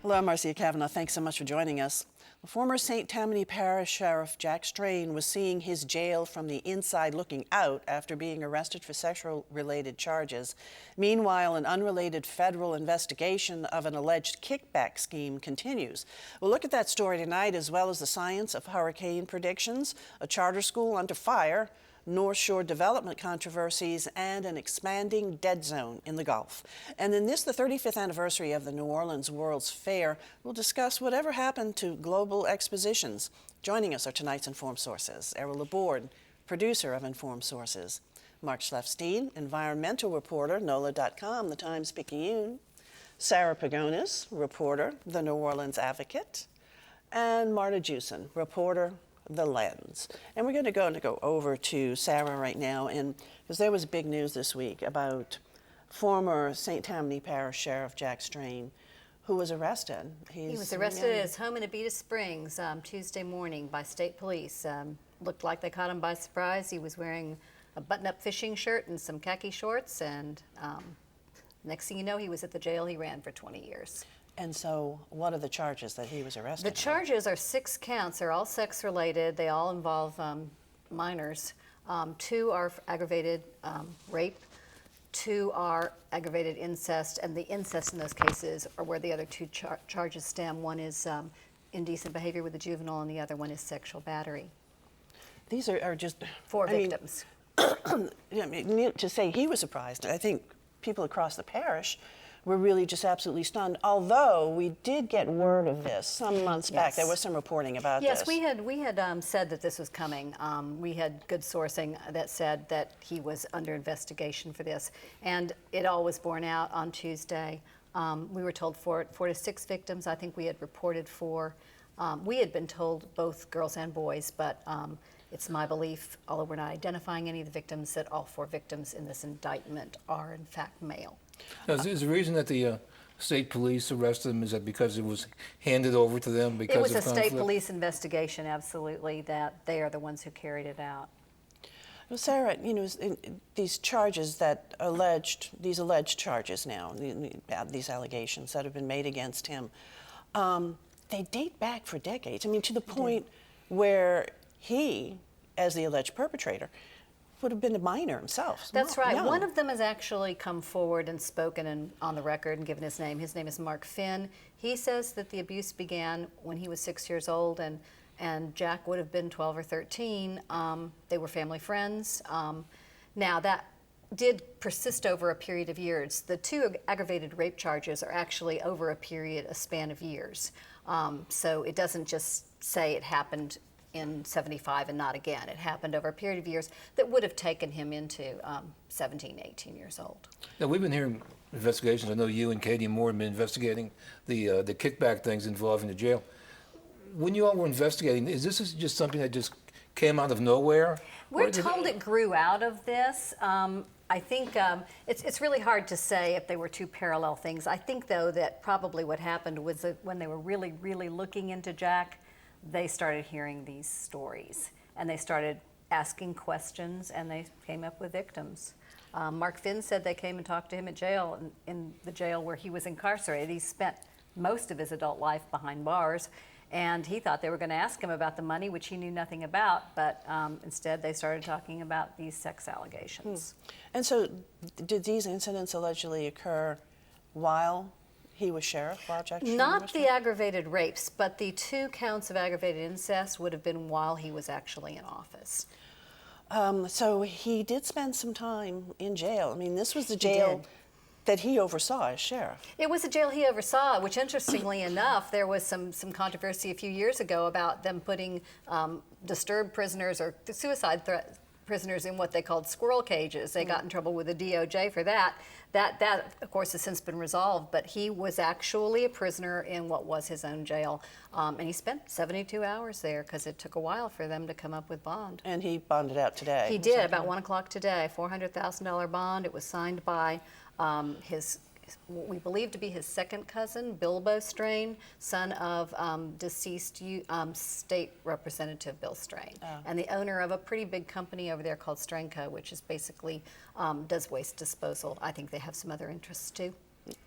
Hello, I'm Marcia Cavanaugh. Thanks so much for joining us. Former St. Tammany Parish Sheriff Jack Strain was seeing his jail from the inside looking out after being arrested for sexual-related charges. Meanwhile, an unrelated federal investigation of an alleged kickback scheme continues. We'll look at that story tonight, as well as the science of hurricane predictions, a charter school under fire, North Shore development controversies, and an expanding dead zone in the Gulf. And in this, the 35th anniversary of the New Orleans World's Fair, we'll discuss whatever happened to global expositions. Joining us are tonight's Informed Sources. Errol Laborde, producer of Informed Sources. Mark Schleifstein, environmental reporter, NOLA.com, the Times-Picayune. Sarah Pagonis, reporter, the New Orleans Advocate. And Marta Jewson, reporter, The Lens. And we're going to go over to Sarah right now, and because there was big news this week about former St. Tammany Parish Sheriff Jack Strain, who was arrested. He was arrested at his home in Abita Springs Tuesday morning by state police. Looked like they caught him by surprise. He was wearing a button-up fishing shirt and some khaki shorts, and next thing you know, he was at the jail he ran for 20 years. And so what are the charges that he was arrested The charges are 6 counts. They're all sex-related. They all involve minors. 2 are aggravated rape. 2 are aggravated incest. And the incest in those cases are where the other 2 charges stem. One is indecent behavior with a juvenile, and the other one is sexual battery. These are just... 4 victims. To say he was surprised, I think people across the parish were really just absolutely stunned, although we did get word of this some months back. There was some reporting about this. Yes, we had said that this was coming. We had good sourcing that said that he was under investigation for this, and it all was borne out on Tuesday. We were told 4 to 6 victims. I think we had reported 4. We had been told both girls and boys, but it's my belief, although we're not identifying any of the victims, that all 4 victims in this indictment are in fact male. Now, is the reason that the state police arrested him, is that because it was handed over to them because of conflict? It was a state police investigation, absolutely, that they are the ones who carried it out. Well, Sarah, you know, these charges that these alleged charges now, these allegations that have been made against him, they date back for decades. I mean, to the point where he, as the alleged perpetrator, would have been a minor himself. That's right. Young. One of them has actually come forward and spoken on the record and given his name. His name is Mark Finn. He says that the abuse began when he was 6 years old, and Jack would have been 12 or 13. They were family friends. Now, that did persist over a period of years. The 2 aggravated rape charges are actually over a span of years. So it doesn't just say it happened in 75 and not again. It happened over a period of years that would have taken him into 17, 18 years old. Now, we've been hearing investigations. I know you and Katie Moore have been investigating the kickback things involving the jail. When you all were investigating, is this just something that just came out of nowhere? We're told it grew out of this. I think it's really hard to say if they were 2 parallel things. I think, though, that probably what happened was that when they were really, really looking into Jack, they started hearing these stories, and they started asking questions, and they came up with victims. Mark Finn said they came and talked to him at jail, in the jail where he was incarcerated. He spent most of his adult life behind bars, and he thought they were going to ask him about the money, which he knew nothing about, but instead they started talking about these sex allegations. And so did these incidents allegedly occur while he was sheriff, while Jack Strain was Not the aggravated rapes, but the 2 counts of aggravated incest would have been while he was actually in office. So he did spend some time in jail. I mean, this was the jail that he oversaw as sheriff. It was a jail he oversaw, which, interestingly enough, there was some controversy a few years ago about them putting disturbed prisoners or suicide threat prisoners in what they called squirrel cages. They got in trouble with the DOJ for that. That, of course, has since been resolved, but he was actually a prisoner in what was his own jail. And he spent 72 hours there because it took a while for them to come up with bond. And he bonded out today. He did, about 1 o'clock today, $400,000 bond. It was signed by what we believe to be his second cousin, Bilbo Strain, son of deceased state representative Bill Strain, and the owner of a pretty big company over there called Strainco, which is basically does waste disposal. I think they have some other interests too.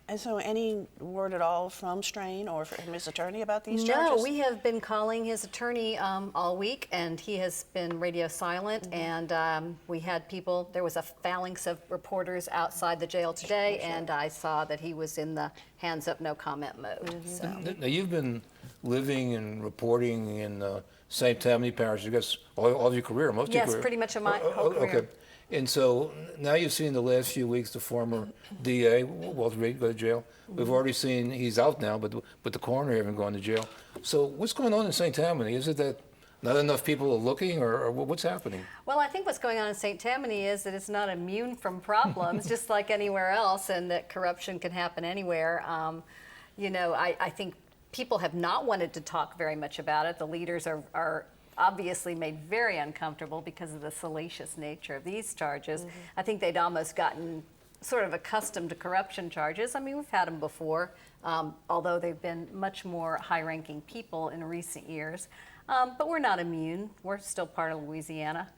And so, any word at all from Strain or from his attorney about these No, charges? we have been calling his attorney all week, and he has been radio silent. And we had people, there was a phalanx of reporters outside the jail today, and I saw that he was in the hands up, no comment mode. So. Now, you've been living and reporting in St. Tammany Parish, I guess, all of your career, most of your Yes, career. pretty much in my whole career. Okay. And so now you've seen the last few weeks the former DA, Walter Reed, go to jail. We've already seen he's out now, but the coroner haven't gone to jail. So what's going on in St. Tammany? Is it that not enough people are looking, or what's happening? Well, I think what's going on in St. Tammany is that it's not immune from problems, just like anywhere else, and that corruption can happen anywhere. I think people have not wanted to talk very much about it. The leaders are obviously made very uncomfortable because of the salacious nature of these charges. I think they'd almost gotten sort of accustomed to corruption charges. I mean, we've had them before, although they've been much more high-ranking people in recent years. But we're not immune. We're still part of Louisiana.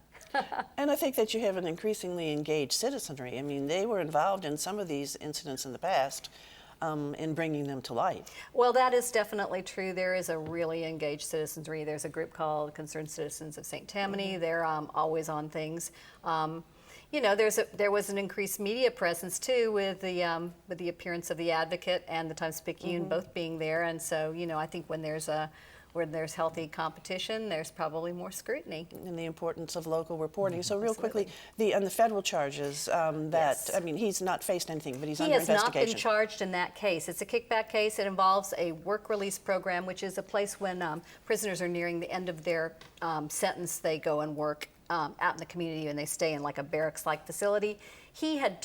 And I think that you have an increasingly engaged citizenry. I mean, they were involved in some of these incidents in the past in bringing them to light. Well, that is definitely true. There is a really engaged citizenry. There's a group called Concerned Citizens of St. Tammany. They're always on things. There was an increased media presence too with the appearance of the Advocate and the Times-Picayune both being there. And so, I think when there's healthy competition, there's probably more scrutiny. And the importance of local reporting. So real quickly, on the federal charges, Yes. I mean, he's not faced anything, but he's He under has not investigation. been charged in that case. It's a kickback case. It involves a work release program, which is a place when prisoners are nearing the end of their sentence, they go and work out in the community, and they stay in like a barracks-like facility. He had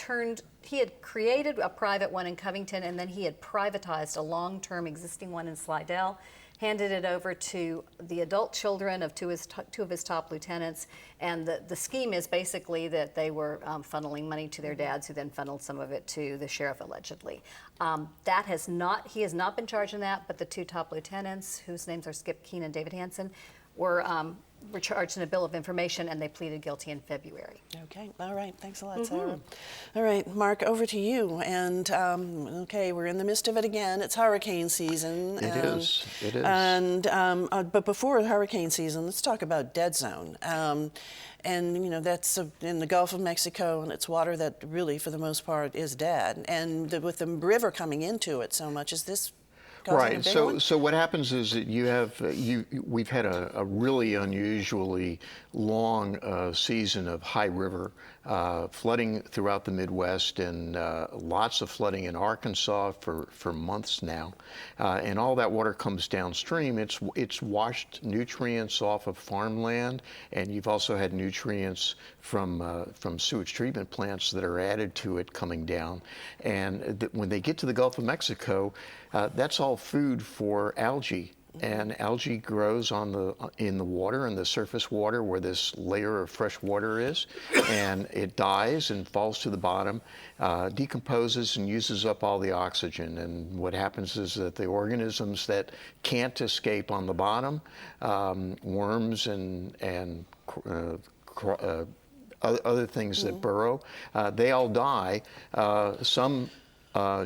created a private one in Covington, and then he had privatized a long-term existing one in Slidell, handed it over to the adult children of two of his top lieutenants. And the scheme is basically that they were funneling money to their dads, who then funneled some of it to the sheriff, allegedly. He has not been charged in that, but the two top lieutenants, whose names are Skip Keene and David Hansen, were charged in a bill of information, and they pleaded guilty in February. Okay, all right, thanks a lot, Sarah. All right, Mark, over to you. And okay, we're in the midst of it again. It's hurricane season. It is. And but before hurricane season, let's talk about dead zone. And that's in the Gulf of Mexico, and it's water that really, for the most part, is dead. And with the river coming into it so much, is this causing a Right. bigger one? So what happens is that we've had a really unusually long season of high river flooding throughout the Midwest, and lots of flooding in Arkansas for months now. And all that water comes downstream. It's washed nutrients off of farmland, and you've also had nutrients from sewage treatment plants that are added to it coming down. And when they get to the Gulf of Mexico, that's all food for algae. And algae grows in the water, in the surface water where this layer of fresh water is, and it dies and falls to the bottom, decomposes and uses up all the oxygen. And what happens is that the organisms that can't escape on the bottom, worms and other things that burrow, they all die. Some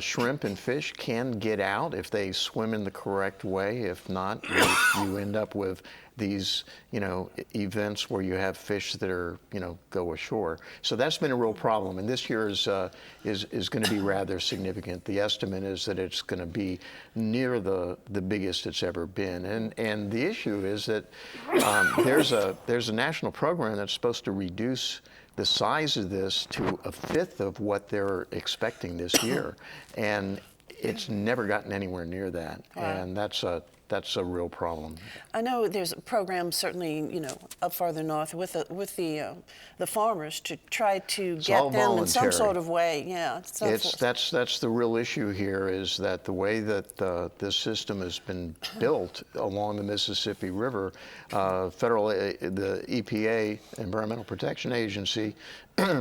shrimp and fish can get out if they swim in the correct way. If not, you end up with these, events where you have fish that are, go ashore. So that's been a real problem, and this year is going to be rather significant. The estimate is that it's going to be near the biggest it's ever been, and the issue is that there's a national program that's supposed to reduce the size of this to a fifth of what they're expecting this year, and it's never gotten anywhere near that. Wow. And that's a real problem. I know there's programs certainly, up farther north with the farmers to try to get all them in some voluntary. sort of way. Yeah, That's the real issue here, is that the way that this system has been built along the Mississippi River, the EPA, Environmental Protection Agency,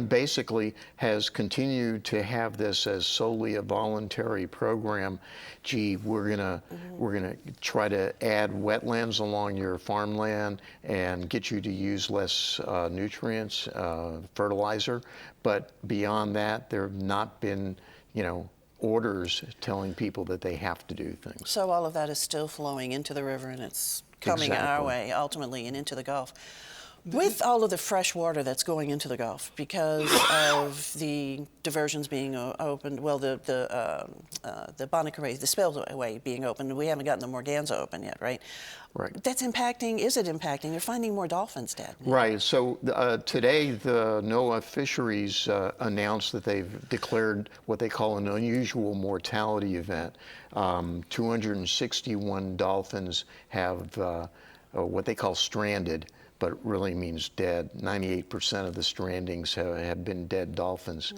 basically has continued to have this as solely a voluntary program. Gee, we're gonna try to add wetlands along your farmland and get you to use less nutrients, fertilizer. But beyond that, there have not been, orders telling people that they have to do things. So all of that is still flowing into the river, and it's coming our Exactly. way ultimately and into the Gulf. With all of the fresh water that's going into the Gulf because of the diversions being opened, well, the Bonnet-Carré, the spillway being opened, we haven't gotten the Morganza open yet, right? Right. That's impacting, is it impacting? They're finding more dolphins dead. Right. So today, the NOAA Fisheries announced that they've declared what they call an unusual mortality event. 261 dolphins have what they call stranded, but really means dead. 98% of the strandings have been dead dolphins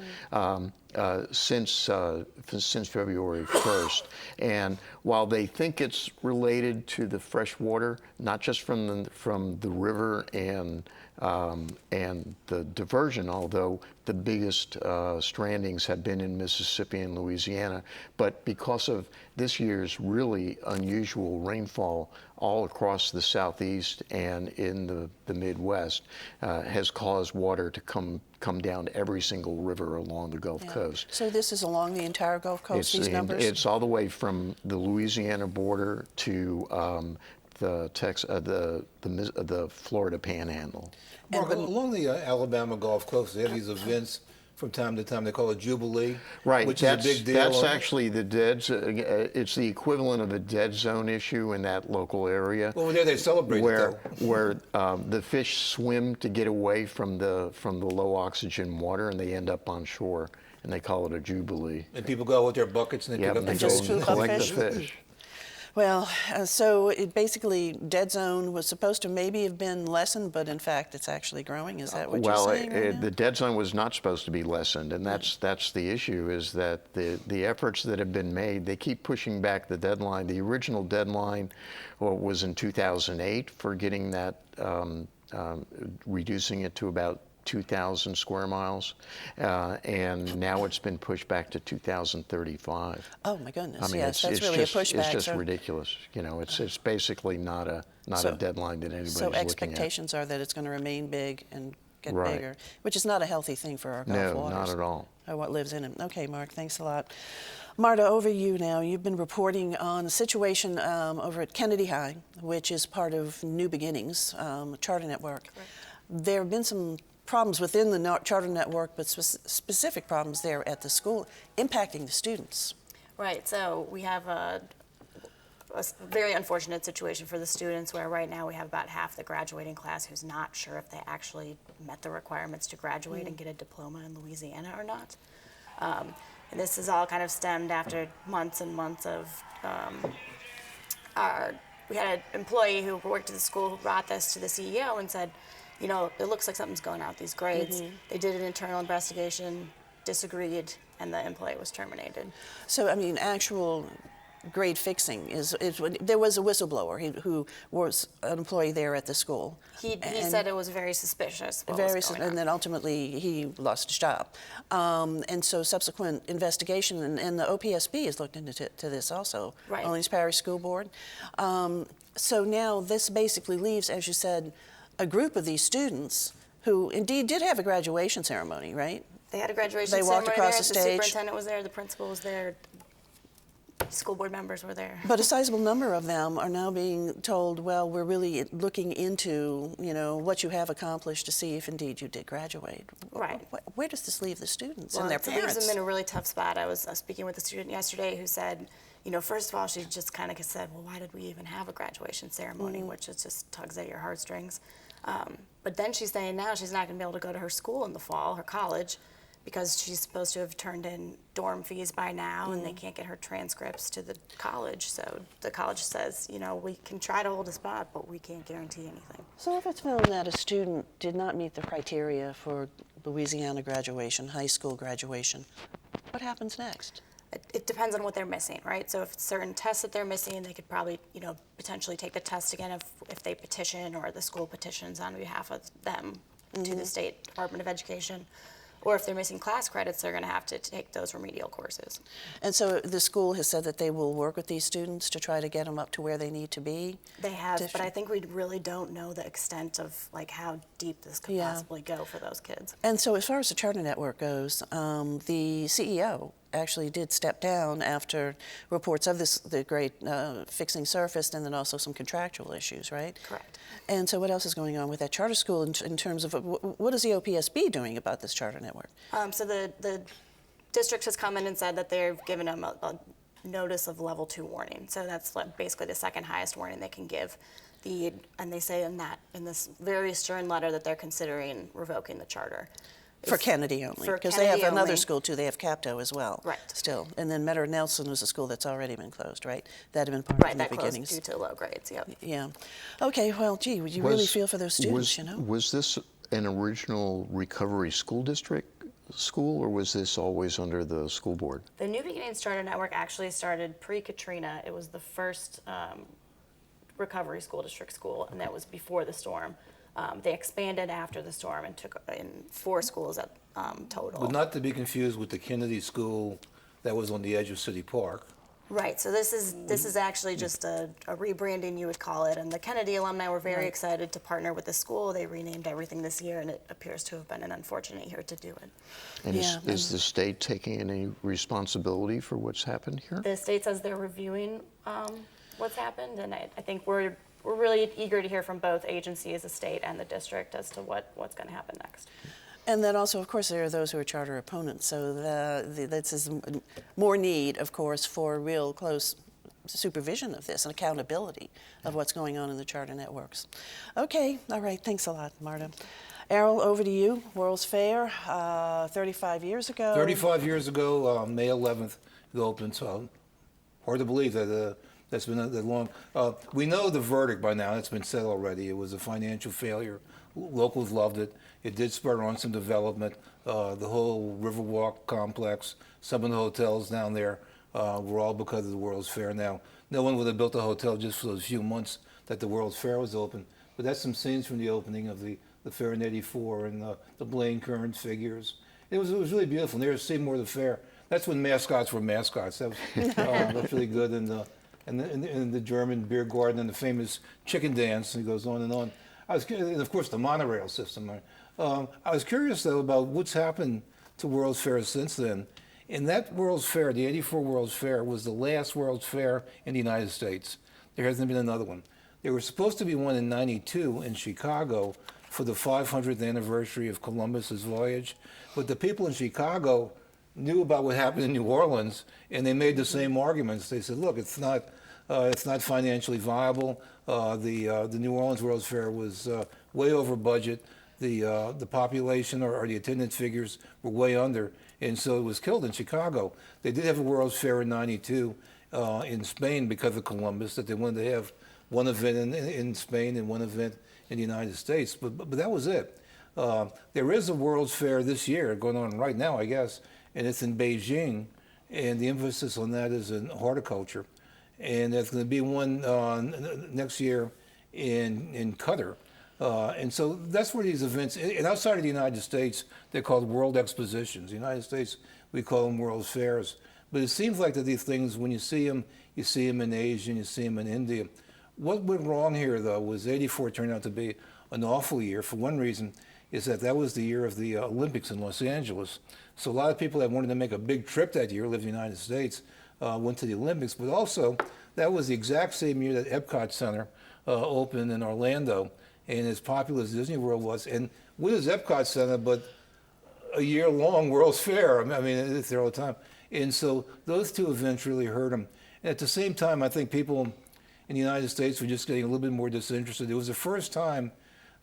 since February 1st. And while they think it's related to the fresh water, not just from the river and the diversion, although the biggest strandings have been in Mississippi and Louisiana, but because of this year's really unusual rainfall all across the Southeast and in the Midwest has caused water to come down every single river along the Gulf Coast. So this is along the entire Gulf Coast, these numbers? It's all the way from the Louisiana border to the Florida Panhandle. Mark, along the Alabama Gulf Coast, they have these events from time to time. They call it Jubilee, Right, which is a big deal. that's actually the dead. It's the equivalent of a dead zone issue in that local area. Over there, they celebrate where it, though. where the fish swim to get away from the low oxygen water, and they end up on shore, and they call it a jubilee. And people go out with their buckets and they Yep, pick up and the they just go fish. scoop up collect fish? the fish. Well, so it basically, dead zone was supposed to maybe have been lessened, but in fact it's actually growing. Is that what you're saying right now? The dead zone was not supposed to be lessened, and that's the issue, is that the efforts that have been made, they keep pushing back the deadline. The original deadline was in 2008 for getting that, reducing it to about 2,000 square miles, and now it's been pushed back to 2035. Oh my goodness, I mean, yes, that's really a pushback. It's just so, ridiculous. You know, it's basically not a So- deadline that anybody's so looking at. expectations are that it's going to remain big and get Right. bigger, which is not a healthy thing for our Gulf No, waters. not at all. Or what lives in it. Okay, Mark, thanks a lot. Marta, over you now. You've been reporting on the situation over at Kennedy High, which is part of New Beginnings, Charter Network. Correct. There have been some problems within the Charter Network, but specific problems there at the school impacting the students. Right, so we have a very unfortunate situation for the students where right now we have about half the graduating class who's not sure if they actually met the requirements to graduate and get a diploma in Louisiana or not. And this is all kind of stemmed after months and months of we had an employee who worked at the school who brought this to the CEO and said, you know, it looks like something's going on with these grades. They did an internal investigation, disagreed, and the employee was terminated. So, I mean, actual grade fixing is there was a whistleblower who was an employee there at the school. He And said it was very suspicious. What very, was going and on. then ultimately he lost his job. And so subsequent investigation, and the OPSB has looked into this also, Right. Orleans Parish School Board. So now this basically leaves, as you said, a group of these students who indeed did have a graduation ceremony, right? They had a graduation They walked ceremony across there. the The stage. superintendent was there. The principal was there. School board members were there. But a sizable number of them are now being told, well, we're really looking into, you know, what you have accomplished to see if indeed you did graduate. Right. Where does this leave the students Well, and their it leaves parents? them in a really tough spot. I was speaking with a student yesterday who said, you know, first of all, she just kind of said, well, why did we even have a graduation ceremony, which is just tugs at your heartstrings. But then she's saying now she's not going to be able to go to her school in the fall, her college, because she's supposed to have turned in dorm fees by now, and they can't get her transcripts to the college. So the college says, you know, we can try to hold a spot, but we can't guarantee anything. So if it's found that a student did not meet the criteria for Louisiana graduation, high school graduation, what happens next? It depends on what they're missing, right? So if it's certain tests that they're missing, they could probably, you know, potentially take the test again if they petition or the school petitions on behalf of them to the State Department of Education. Or if they're missing class credits, they're going to have to take those remedial courses. And so the school has said that they will work with these students to try to get them up to where they need to be? They have, but I think we really don't know the extent of like how deep this could Yeah. possibly go for those kids. And so as far as the Charter Network goes, the CEO actually did step down after reports of the grade fixing surfaced, and then also some contractual issues, right? Correct. And so what else is going on with that charter school in terms of what is the OPSB doing about this charter network? So the district has come in and said that they've given them a notice of level 2 warning. So that's basically the second highest warning they can give. And they say in this very stern letter that they're considering revoking the charter. For Kennedy only, For because they have Kennedy another only. school too. They have Capto as well. Right. Still, and then Metter Nelson was a school that's already been closed, right? That had been part Right, of the that closed beginnings. due to low grades, yep. Yeah. Okay. Well, gee, you really feel for those students, you know? Was this an original recovery school district school, or was this always under the school board? The New Beginnings Charter Network actually started pre-Katrina. It was the first recovery school district school, and that was before the storm. They expanded after the storm and took in 4 schools at total. But not to be confused with the Kennedy School that was on the edge of City Park. Right, so this is actually just a rebranding, you would call it, and the Kennedy alumni were very excited to partner with the school. They renamed everything this year, and it appears to have been an unfortunate year to do it. And Yeah, is the state taking any responsibility for what's happened here? The state says they're reviewing what's happened, and I think we're really eager to hear from both agencies, the state and the district, as to what's going to happen next. And then also, of course, there are those who are charter opponents. So this is more need, of course, for real close supervision of this and accountability of what's going on in the charter networks. Okay, all right, thanks a lot, Marta. Errol, over to you. World's Fair, 35 years ago. 35 years ago, May 11th, it opened. So hard to believe that that's been that long. We know the verdict by now. It's been said already. It was a financial failure. Locals loved it. It did spur on some development. The whole Riverwalk complex, some of the hotels down there were all because of the World's Fair. Now, no one would have built a hotel just for those few months that the World's Fair was open. But that's some scenes from the opening of the fair in '84 and the Blaine Current figures. It was really beautiful. And there to see more of the fair. That's when mascots were mascots. That was really good. And the German beer garden and the famous chicken dance, and it goes on and on. And of course, the monorail system. I was curious, though, about what's happened to World's Fair since then. And that World's Fair, the '84 World's Fair, was the last World's Fair in the United States. There hasn't been another one. There was supposed to be one in '92 in Chicago for the 500th anniversary of Columbus's voyage. But the people in Chicago knew about what happened in New Orleans, and they made the same arguments. They said, look, it's not financially viable. The New Orleans World's Fair was way over budget. The population or the attendance figures were way under, and so it was killed in Chicago. They did have a World's Fair in '92 in Spain because of Columbus, that they wanted to have one event in Spain and one event in the United States, but that was it. There is a World's Fair this year going on right now, I guess, and it's in Beijing, and the emphasis on that is in horticulture. And there's going to be one next year in Qatar. And so that's where these events, and outside of the United States, they're called World Expositions. The United States, we call them World's Fairs. But it seems like that these things, when you see them in Asia, and you see them in India. What went wrong here, though, was '84 turned out to be an awful year. For one reason, is that was the year of the Olympics in Los Angeles. So a lot of people that wanted to make a big trip that year, live in the United States, went to the Olympics. But also, that was the exact same year that Epcot Center opened in Orlando, and as popular as Disney World was. And what is Epcot Center but a year-long World's Fair? I mean, it's there all the time. And so those two events really hurt them. And at the same time, I think people in the United States were just getting a little bit more disinterested. It was the first time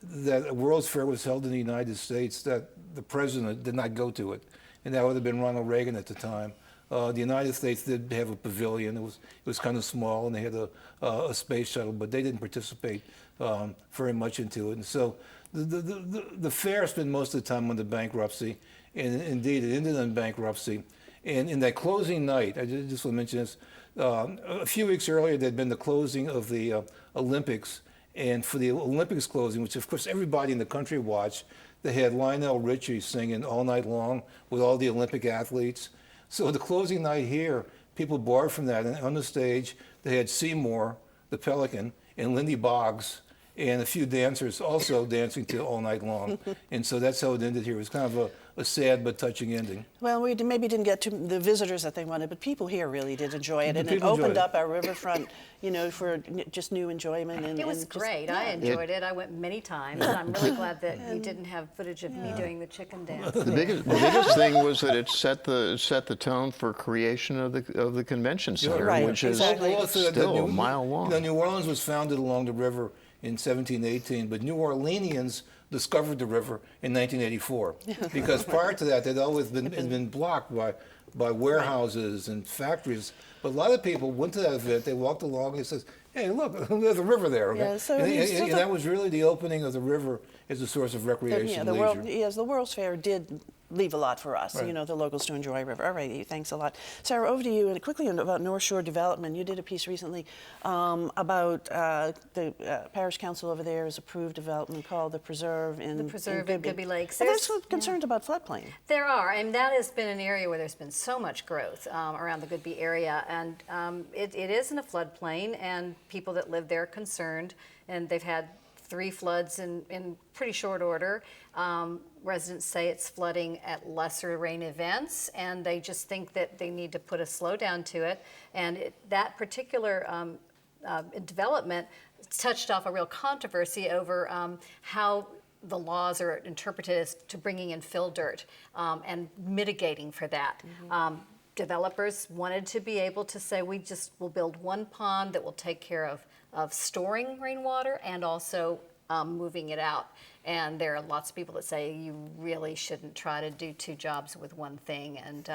that a World's Fair was held in the United States that the president did not go to it. And that would have been Ronald Reagan at the time. The United States did have a pavilion. It was kind of small, and they had a space shuttle, but they didn't participate very much into it. And so the fair spent most of the time under bankruptcy, and indeed it ended in bankruptcy. And in that closing night, I just want to mention this, a few weeks earlier there'd been the closing of the Olympics, and for the Olympics closing, which of course everybody in the country watched, they had Lionel Richie singing all night long with all the Olympic athletes. So the closing night here, people borrowed from that, and on the stage they had Seymour, the Pelican, and Lindy Boggs, and a few dancers also dancing to all night long. And so that's how it ended here. It was kind of a sad but touching ending. Well, we maybe didn't get to the visitors that they wanted, but people here really did enjoy it, The and it people enjoyed opened it. up our riverfront, for just new enjoyment. And It was and just- great. I enjoyed it. I went many times, and I'm really glad that you didn't have footage of me doing the chicken dance. The biggest thing was that it set the tone for creation of the convention center, Right, which is exactly. Well, so that still a New- mile long. New Orleans was founded along the river in 1718, but New Orleanians discovered the river in 1984. Because prior to that, they'd always been blocked by warehouses and factories. But a lot of people went to that event, they walked along, and says, hey, look, there's a river there. Okay? Yeah, so and, it's and- just and a- that was really the opening of the river as a source of recreation Yeah, and the leisure. the World's Fair did leave a lot for us, Right. the locals to enjoy river. All right, thanks a lot. Sarah, over to you, and quickly about North Shore Development. You did a piece recently about the Parish Council over there has approved development called the Preserve in Preserve in Goodby Lakes. Well, there's There's- concerns about floodplain. There are, and that has been an area where there's been so much growth around the Goodby area, and it is in a floodplain, and people that live there are concerned, and they've had 3 floods in pretty short order. Residents say it's flooding at lesser rain events, and they just think that they need to put a slowdown to it. And that particular development touched off a real controversy over how the laws are interpreted as to bringing in fill dirt and mitigating for that. Developers wanted to be able to say, we just will build one pond that will take care of storing rainwater and also moving it out. And there are lots of people that say you really shouldn't try to do 2 jobs with one thing. And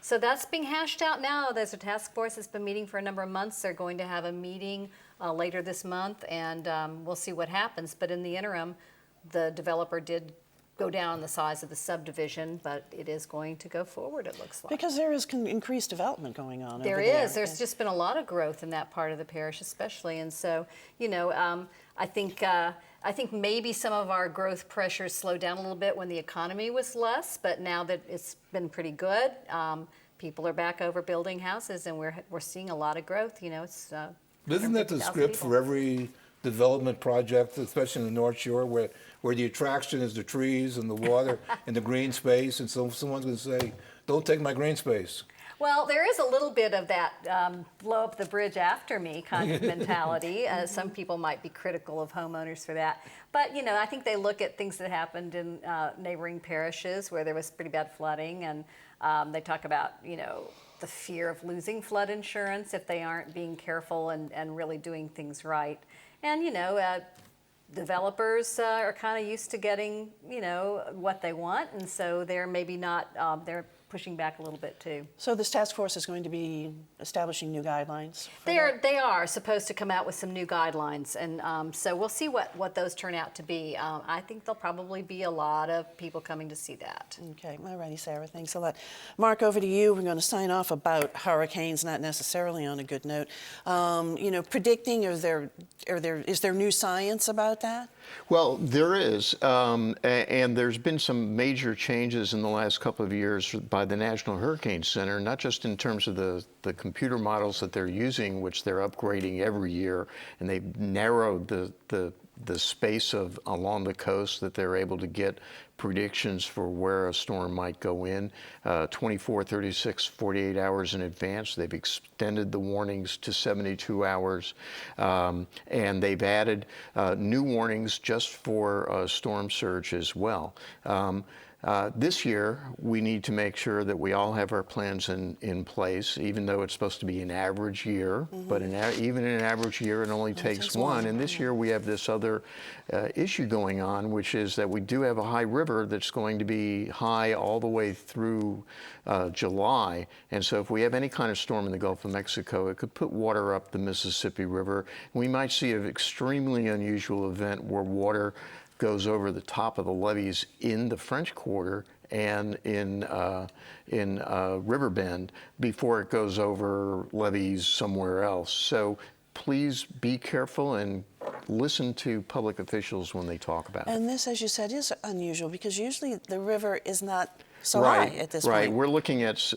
so that's being hashed out now. There's a task force that's been meeting for a number of months. They're going to have a meeting later this month, and we'll see what happens. But in the interim, the developer did go down the size of the subdivision, but it is going to go forward, it looks like. Because there is increased development going on There over there. is. There's just been a lot of growth in that part of the parish, especially, and so I think maybe some of our growth pressures slowed down a little bit when the economy was less, but now that it's been pretty good, people are back over building houses, and we're seeing a lot of growth. It's Isn't that the 150,000 script people. for every development project, especially in the North Shore, where the attraction is the trees and the water and the green space, and so someone's going to say, don't take my green space. Well, there is a little bit of that blow up the bridge after me kind of mentality. Some people might be critical of homeowners for that. But, I think they look at things that happened in neighboring parishes where there was pretty bad flooding, and they talk about, the fear of losing flood insurance if they aren't being careful and really doing things right. And, developers are kind of used to getting, what they want, and so they're maybe not, they're pushing back a little bit too. So this task force is going to be establishing new guidelines? for They are supposed to come out with some new guidelines, and so we'll see what those turn out to be. I think there'll probably be a lot of people coming to see that. Okay, all righty, Sarah, thanks a lot. Mark, over to you. We're going to sign off about hurricanes, not necessarily on a good note. Predicting, is there new science about that? Well, there is, and there's been some major changes in the last couple of years by the National Hurricane Center, not just in terms of the computer models that they're using, which they're upgrading every year, and they've narrowed the space along the coast that they're able to get predictions for where a storm might go in 24, 36, 48 hours in advance. They've extended the warnings to 72 hours, and they've added new warnings just for storm surge as well. This year, we need to make sure that we all have our plans in place, even though it's supposed to be an average year. But even in an average year, it only takes one. And this year, we have this other issue going on, which is that we do have a high river that's going to be high all the way through July. And so if we have any kind of storm in the Gulf of Mexico, it could put water up the Mississippi River. We might see an extremely unusual event where water goes over the top of the levees in the French Quarter and in Riverbend before it goes over levees somewhere else. So please be careful and listen to public officials when they talk about it. And this, as you said, is unusual because usually the river is not so right, high at this right. point. We're looking at,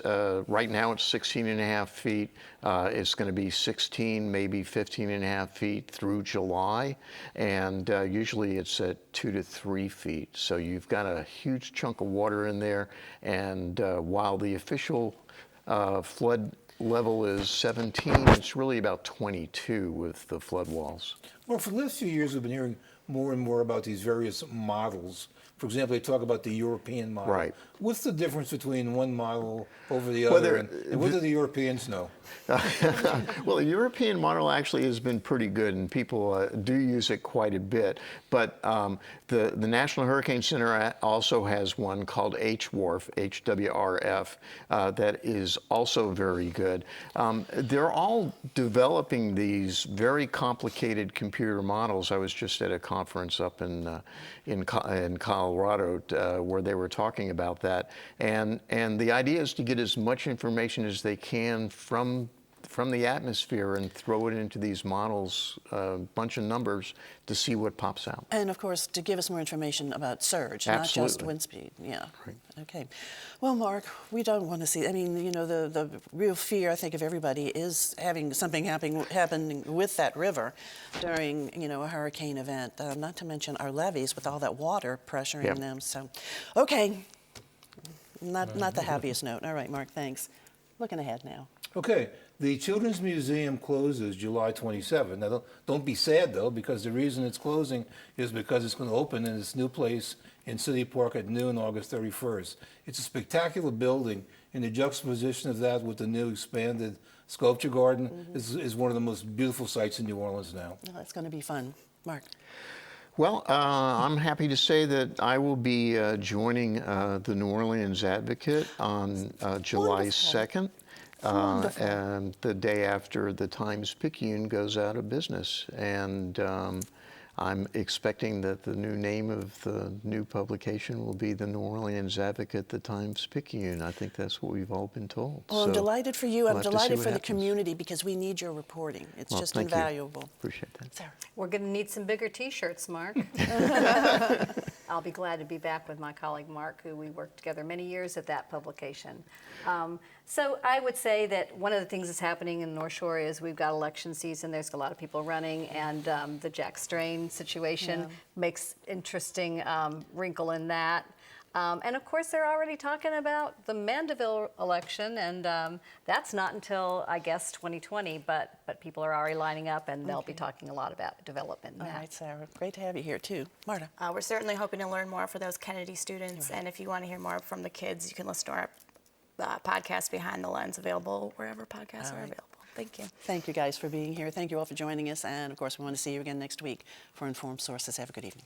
right now it's 16 and a half feet. It's going to be 16, maybe 15 and a half feet through July. And usually it's at 2 to 3 feet. So you've got a huge chunk of water in there. And while the official flood level is 17, it's really about 22 with the flood walls. Well, for the last few years, we've been hearing more and more about these various models. For example, they talk about the European model. Right. What's the difference between one model over the Well, other, and what do the Europeans know? Well, the European model actually has been pretty good, and people do use it quite a bit. But the National Hurricane Center also has one called HWRF, HWRF, that is also very good. They're all developing these very complicated computer models. I was just at a conference up in Colorado where they were talking about that, and the idea is to get as much information as they can from the atmosphere and throw it into these models, a bunch of numbers, to see what pops out. And of course, to give us more information about surge, not just Absolutely. wind speed. Yeah. Right. Okay. Well, Mark, we don't want to see. I mean, you know, the real fear I think of everybody is having something happening with that river during, you know, a hurricane event. Not to mention our levees with all that water pressuring Yep. them. So, okay. Not the happiest note. All right, Mark. Thanks. Looking ahead now. Okay, the Children's Museum closes July 27. Now, don't be sad, though, because the reason it's closing is because it's going to open in this new place in City Park at noon, August 31st. It's a spectacular building, and the juxtaposition of that with the new expanded sculpture garden is one of the most beautiful sights in New Orleans now. Well, that's going to be fun. Mark. Well, I'm happy to say that I will be joining the New Orleans Advocate on July Wonderful. 2nd. Wonderful. And the day after the Times-Picayune goes out of business. And I'm expecting that the new name of the new publication will be the New Orleans Advocate, the Times-Picayune. I think that's what we've all been told. Well, I'm So delighted for you. we'll I'm have to see delighted what for the happens. community because we need your reporting. It's Well, just thank you. invaluable. Appreciate that. Sarah. We're going to need some bigger T-shirts, Mark. I'll be glad to be back with my colleague Mark, who we worked together many years at that publication. So I would say that one of the things that's happening in North Shore is we've got election season. There's a lot of people running, and the Jack Strain situation makes interesting wrinkle in that. And of course, they're already talking about the Mandeville election, and that's not until, I guess, 2020, but people are already lining up, and they'll be talking a lot about development in All that. right, Sarah. Great to have you here, too. Marta. We're certainly hoping to learn more for those Kennedy students, and if you want to hear more from the kids, you can listen to our podcast Behind the Lens, available wherever podcasts are available. Thank you. Thank you guys for being here. Thank you all for joining us. And of course, we want to see you again next week for Informed Sources. Have a good evening.